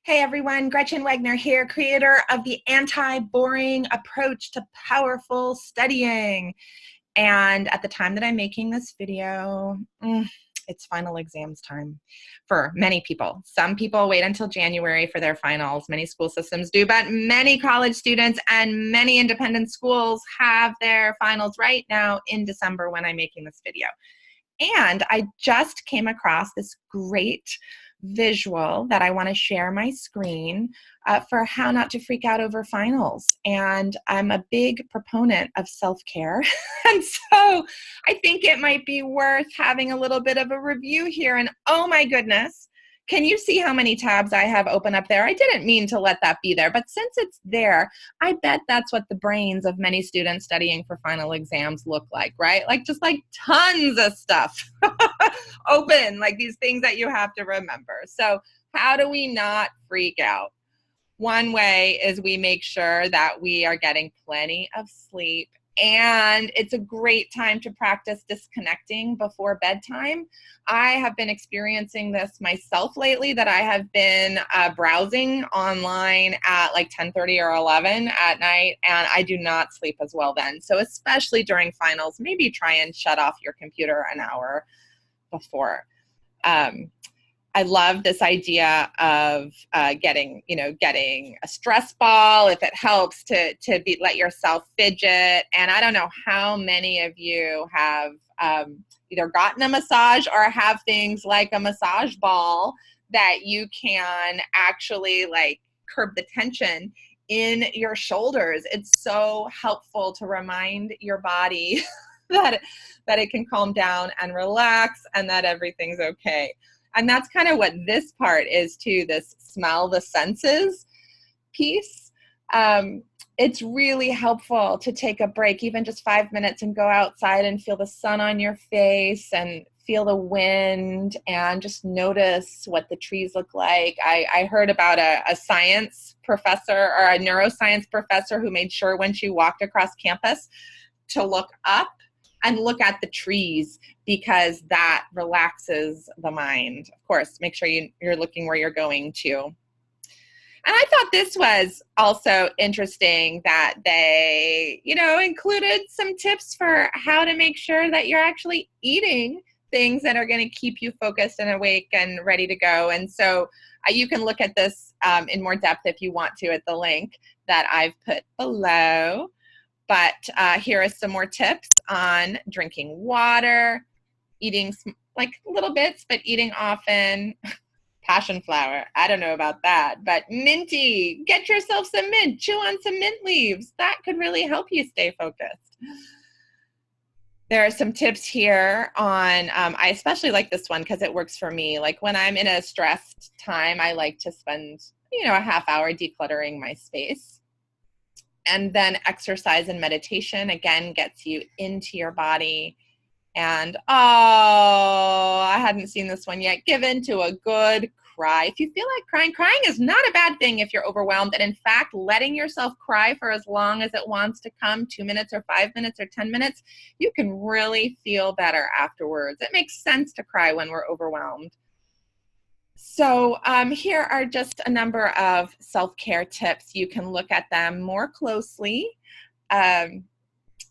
Hey everyone, Gretchen Wegner here, creator of the anti-boring approach to powerful studying. And at the time that I'm making this video, it's final exams time for many people. Some people wait until January for their finals. Many school systems do, but many college students and many independent schools have their finals right now in December when I'm making this video. And I just came across this great visual that I want to share my screen for how not to freak out over finals. And I'm a big proponent of self-care. And so I think it might be worth having a little bit of a review here. And oh my goodness, can you see how many tabs I have open up there? I didn't mean to let that be there, but since it's there, I bet that's what the brains of many students studying for final exams look like, right? Like just like tons of stuff open, like these things that you have to remember. So how do we not freak out? One way is we make sure that we are getting plenty of sleep. And it's a great time to practice disconnecting before bedtime. I have been experiencing this myself lately, that I have been browsing online at like 10:30 or 11 at night, and I do not sleep as well then. So especially during finals, maybe try and shut off your computer an hour before. I love this idea of getting a stress ball if it helps to let yourself fidget. And I don't know how many of you have either gotten a massage or have things like a massage ball that you can actually like curb the tension in your shoulders. It's so helpful to remind your body that it can calm down and relax and that everything's okay. And that's kind of what this part is too, this smell the senses piece. It's really helpful to take a break, even just 5 minutes, and go outside and feel the sun on your face and feel the wind and just notice what the trees look like. I heard about a science professor or a neuroscience professor who made sure when she walked across campus to look up and look at the trees, because that relaxes the mind. Of course, make sure you're looking where you're going to. And I thought this was also interesting that they, included some tips for how to make sure that you're actually eating things that are going to keep you focused and awake and ready to go. And so you can look at this in more depth if you want to at the link that I've put below. But here are some more tips on drinking water, eating like little bits, but eating often. Passion flower, I don't know about that, but minty, get yourself some mint, chew on some mint leaves. That could really help you stay focused. There are some tips here on, I especially like this one because it works for me. Like when I'm in a stressed time, I like to spend, a half hour decluttering my space. And then exercise and meditation, again, gets you into your body. And, I hadn't seen this one yet. Give in to a good cry. If you feel like crying is not a bad thing if you're overwhelmed. And in fact, letting yourself cry for as long as it wants to come, 2 minutes or 5 minutes or 10 minutes, you can really feel better afterwards. It makes sense to cry when we're overwhelmed. So here are just a number of self-care tips. You can look at them more closely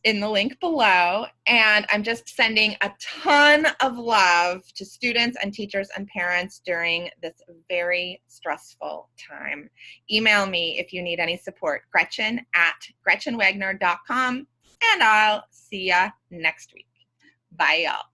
in the link below. And I'm just sending a ton of love to students and teachers and parents during this very stressful time. Email me if you need any support, Gretchen@GretchenWegner.com, and I'll see ya next week. Bye, y'all.